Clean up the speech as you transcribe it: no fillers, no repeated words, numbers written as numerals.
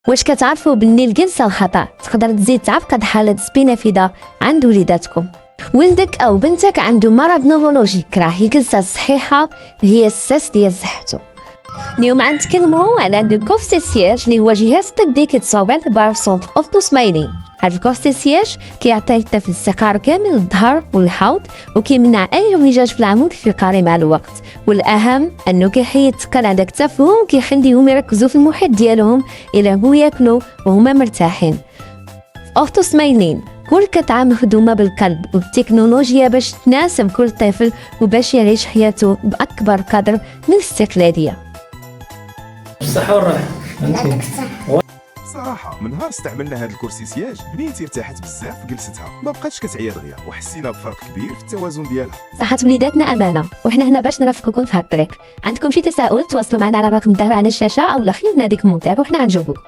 واش كتعرفوا باللي الجلسة الخطأ تقدر تزيد تعقد حالة سبينة فيدا عند وليداتكم؟ ولدك أو بنتك عنده مرض نورولوجيك، راه الجلسة الصحيحة هي الساس ديال صحته. اليوم غنتكلموا على لو كوف سي سياج اللي هو جهاز طبي كيتصاوب على بار سونتر اوف سمايلين. هاد الكوف سي سياج كيعطي الطفل استقرار كامل للظهر والحوض وكيمنع اي انفجاج في العمود الفقري مع الوقت، والاهم انه كيحيد الثقل على كتافهم وكيخليهم يركزوا في المحيط ديالهم يلعبوا وياكلوا وهما مرتاحين. اوفتو سمايلين كل قطعة مخدومة بالقلب والتكنولوجيا باش تناسب كل طفل وباش يعيش حياته بأكبر قدر من الاستقلالية. الصحة والراحة. صراحة من نهار استعملنا هاد الكرسي سياج بنيتي ارتاحت بزاف في جلستها، ما بقاتش كتعيا دغيا وحسينا بفرق كبير في التوازن ديالها. صحة وليداتنا أمانة وإحنا هنا باش نرافقكم في هاد الطريق. عندكم شي تساؤل تواصلوا معنا على الرقم الظاهر على الشاشة أو خلينا ديك كومونتير وإحنا غنجاوبوكم.